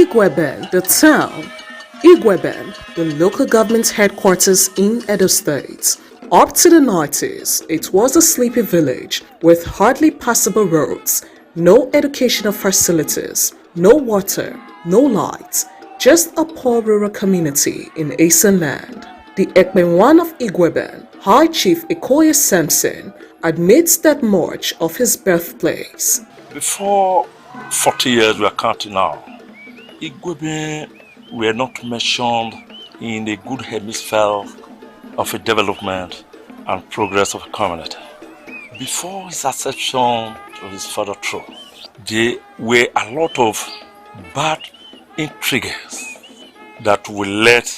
IGUEBEN, the town. IGUEBEN, the local government headquarters in Edo State. Up to the 90s, it was a sleepy village with hardly passable roads, no educational facilities, no water, no lights, just a poor rural community in ESANLAND. The Ekpenwan of IGUEBEN, High Chief Ikoye Samson, admits that much of his birthplace. Before 40 years we are counting now, IGUEBEN were not mentioned in the good hemisphere of a development and progress of a community. Before his accession to his father throne, there were a lot of bad intrigues that will lead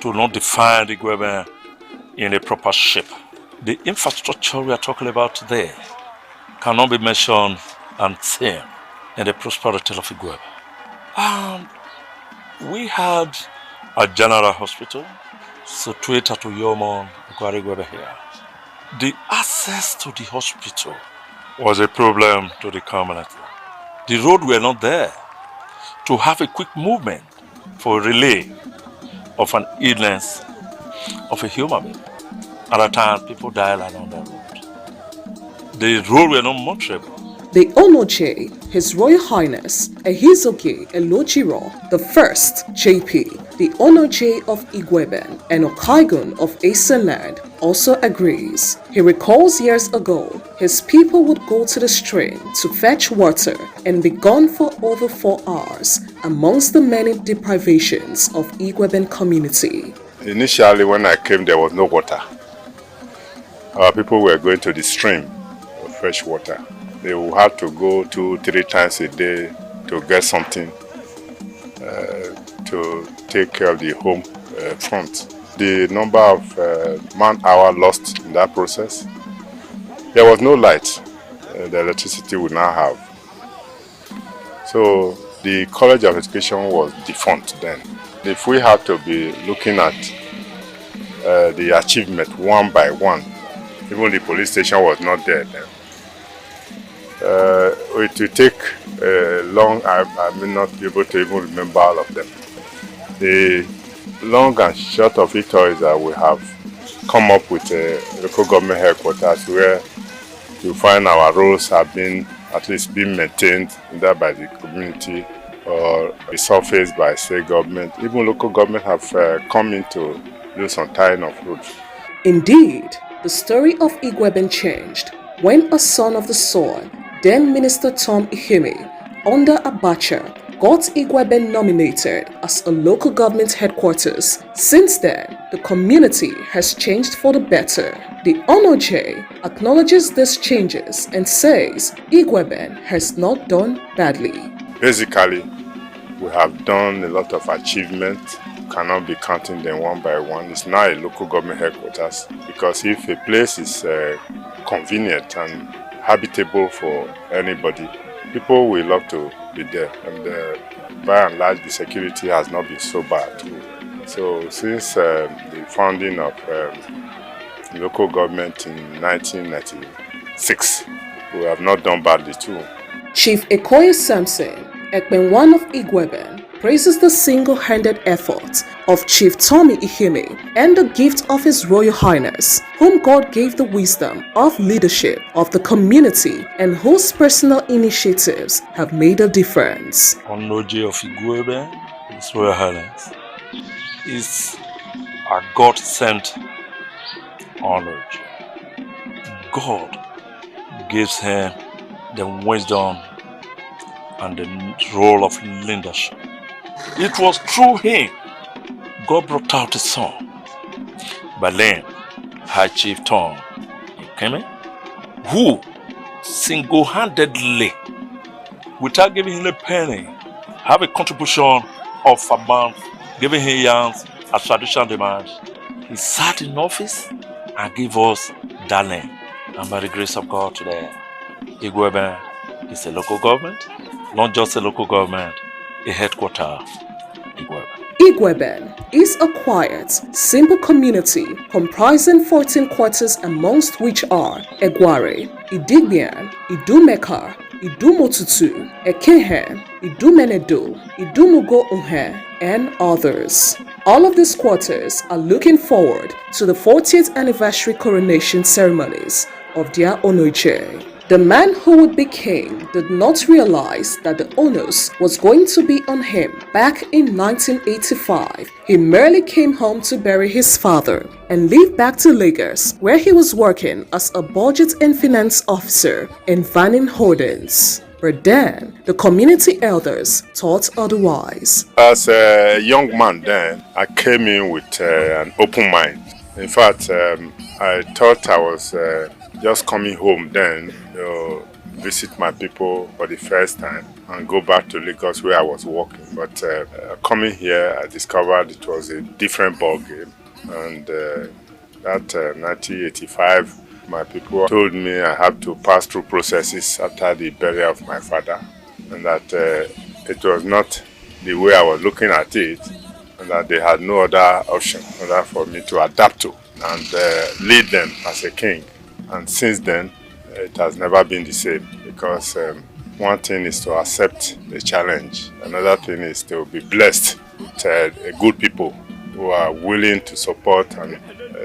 to not define IGUEBEN in a proper shape. The infrastructure we are talking about today cannot be mentioned and seen in the prosperity of IGUEBEN. And we had a general hospital situated to Yomon, IGUEBEN here. The access to the hospital was a problem to the community. The road were not there to have a quick movement for a relay of an illness of a human being. At a time, people died along the road. The road were not motorable. The ELUOJIERIOR, His Royal Highness EHIZOGIE ELUOJIERIOR the First JP, the ELUOJIERIOR of IGUEBEN and Okaigun of ESANLAND, also agrees. He recalls years ago, his people would go to the stream to fetch water and be gone for over 4 hours, amongst the many deprivations of IGUEBEN community. Initially, when I came, there was no water. Our people were going to the stream for fresh water. They would have to go 2-3 times a day to get something to take care of the home front. The number of man-hour lost in that process, there was no light. The electricity would not have. So the College of Education was defunct then. If we had to be looking at the achievement one by one, even the police station was not there then. It will take long, I may not be able to even remember all of them. The long and short of it all is that we have come up with a local government headquarters where you find our roads have been at least being maintained either by the community or resurfaced by state government. Even local government have come in to do some tying of roads. Indeed, the story of IGUEBEN changed when a son of the soil, then Minister Tom Ihime, under Abacha, got IGUEBEN nominated as a local government headquarters. Since then, the community has changed for the better. The ELUOJIERIOR acknowledges these changes and says IGUEBEN has not done badly. Basically, we have done a lot of achievements. Cannot be counting them one by one. It's now a local government headquarters because if a place is convenient and habitable for anybody, people will love to be there, and by and large the security has not been so bad too. So since the founding of local government in 1996, we have not done badly too. Chief Ikoye Samson, Ekpenwan of IGUEBEN, praises the single-handed effort of Chief Tommy Ihime and the gift of His Royal Highness, whom God gave the wisdom of leadership of the community and whose personal initiatives have made a difference. ELUOJIERIOR of IGUEBEN, His Royal Highness, is a God-sent ELUOJIERIOR. God gives him the wisdom and the role of leadership. It was through him God brought out his son, by then High Chief Tom Ihime, who single-handedly, without giving him a penny, have a contribution of about giving him yams as traditional demands. He sat in office and gave us that land. And by the grace of God today, IGUEBEN is a local government, not just a local government, a headquarters. IGUEBEN is a quiet, simple community comprising 14 quarters, amongst which are Egware, Idigbian, Idumeka, Idumotutu, Ekehe, Idumenedo, Idumugo Unhe, and others. All of these quarters are looking forward to the 40th anniversary coronation ceremonies of their Onoje. The man who would be king did not realize that the onus was going to be on him back in 1985. He merely came home to bury his father and leave back to Lagos, where he was working as a budget and finance officer in Vanning Holdings. But then, the community elders thought otherwise. As a young man then, I came in with an open mind. In fact, I thought I was just coming home then to visit my people for the first time and go back to Lagos where I was working. But coming here, I discovered it was a different ball game. And that 1985, my people told me I had to pass through processes after the burial of my father, and that it was not the way I was looking at it, and that they had no other option other for me to adapt to and lead them as a king. And since then, it has never been the same, because one thing is to accept the challenge, another thing is to be blessed with good people who are willing to support and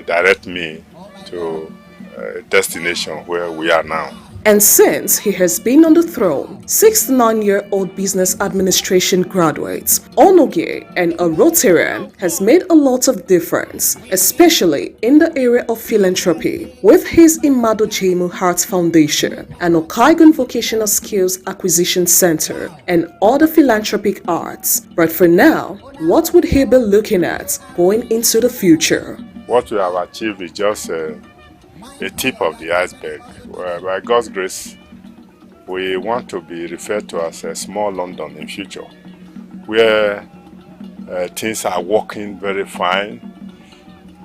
direct me to a destination where we are now. And since he has been on the throne, 69-year-old business administration graduate Onogie and a Rotarian has made a lot of difference, especially in the area of philanthropy, with his Imadojemu Heart Foundation and Okaigun Vocational Skills Acquisition Center and other philanthropic arts. But for now, what would he be looking at going into the future? What we have achieved is just a tip of the iceberg. By God's grace, we want to be referred to as a small London in future, where things are working very fine.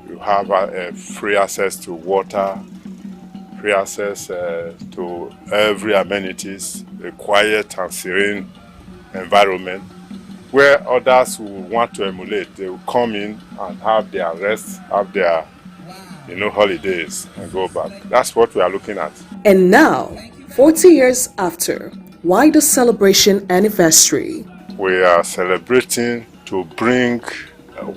You have free access to water, free access to every amenities, a quiet and serene environment, where others who want to emulate, they will come in and have their rest, have their holidays and go back. That's what we are looking at. And now, 40 years after, why the celebration anniversary? We are celebrating to bring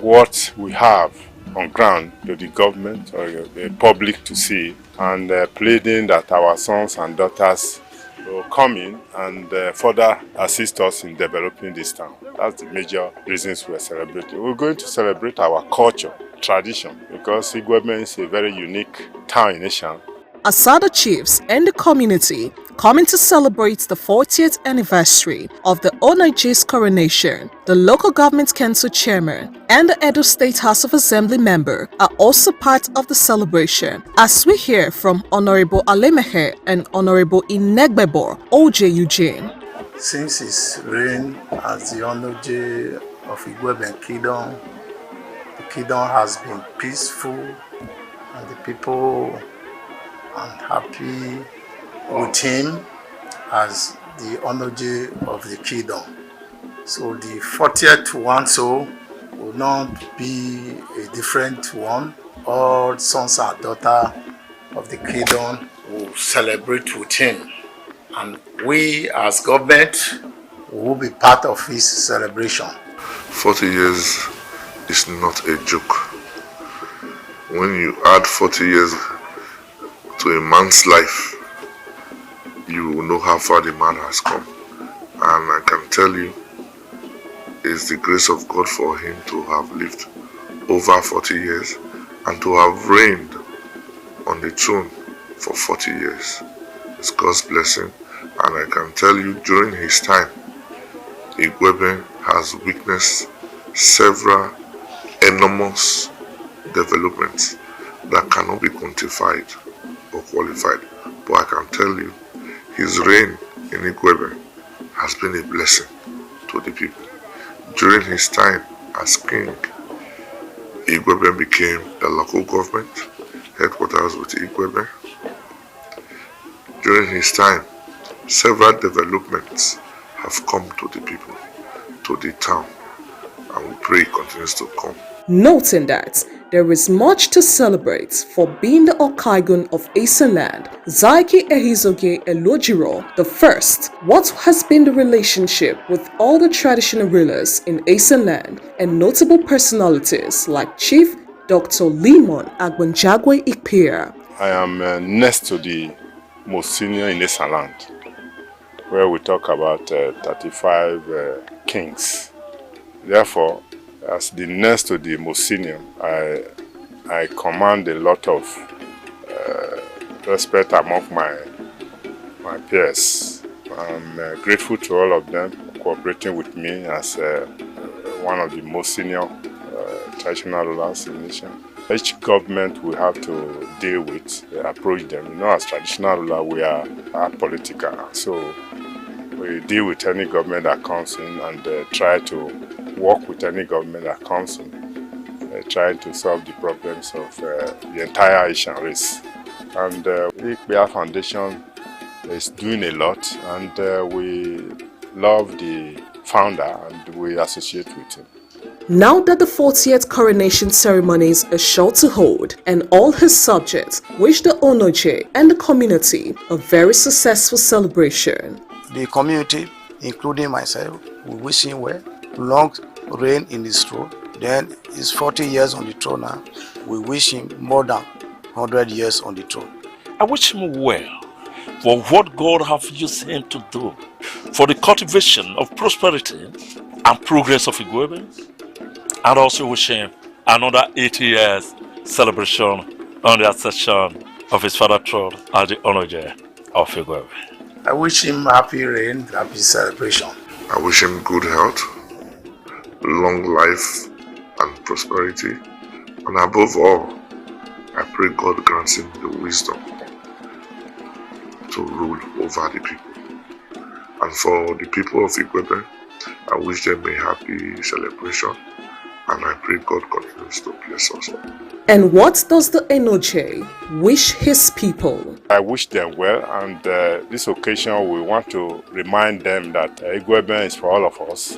what we have on ground to the government or the public to see, and pleading that our sons and daughters will come in and further assist us in developing this town. That's the major reasons we are celebrating. We're going to celebrate our culture, tradition, because IGUEBEN is a very unique town in Ishan. Asada chiefs and the community coming to celebrate the 40th anniversary of the Onoje's coronation. The local government council chairman and the Edo State House of Assembly member are also part of the celebration, as we hear from Honorable Alemehe and Honorable Inegbebo OJ Eugene. Since his reign as the Onoje of IGUEBEN Kingdom, the kingdom has been peaceful and the people are happy with him as the Onoje of the kingdom. So the 40th one will not be a different one. All sons and daughters of the kingdom will celebrate with him. And we as government will be part of his celebration. 40 years is not a joke. When you add 40 years to a man's life, you will know how far the man has come. And I can tell you, it's the grace of God for him to have lived over 40 years and to have reigned on the throne for 40 years. It's God's blessing, and I can tell you, during his time, IGUEBEN has witnessed several enormous developments that cannot be quantified or qualified. But I can tell you, his reign in IGUEBEN has been a blessing to the people. During his time as king, IGUEBEN became the local government headquarters with IGUEBEN. During his time, several developments have come to the people, to the town, and we pray it continues to come. Noting that there is much to celebrate for being the Okaigun of ESANLAND, Zaiki EHIZOGIE ELUOJIERIOR the first. What has been the relationship with all the traditional rulers in ESANLAnd and notable personalities like Chief Dr. Limon Agbanjagwe Ikpia? I am next to the most senior in ESANLAnd, where we talk about 35 kings. Therefore, as the next to the most senior, I command a lot of respect among my peers. I'm grateful to all of them cooperating with me as one of the most senior traditional rulers in the nation. Each government we have to deal with, approach them. You know, as traditional ruler, we are apolitical. So we deal with any government that comes in and try to work with any government that comes in, trying to solve the problems of the entire Asian race. And the IGUEBEN Foundation is doing a lot, and we love the founder and we associate with him. Now that the 40th coronation ceremonies are sure to hold, and all his subjects wish the Onoje and the community a very successful celebration. The community, including myself, we wish him well, long reign in his throne. Then he's 40 years on the throne now. We wish him more than 100 years on the throne. I wish him well for what God has used him to do for the cultivation of prosperity and progress of IGUEBEN. And also wish him another 80 years celebration on the accession of his father throne as the Onoje of IGUEBEN. I wish him happy reign, happy celebration. I wish him good health, long life and prosperity. And above all, I pray God grants him the wisdom to rule over the people. And for the people of IGUEBEN, I wish them a happy celebration. And I pray God continues to bless us all. And what does the Onoje wish his people? I wish them well, and this occasion we want to remind them that IGUEBEN is for all of us.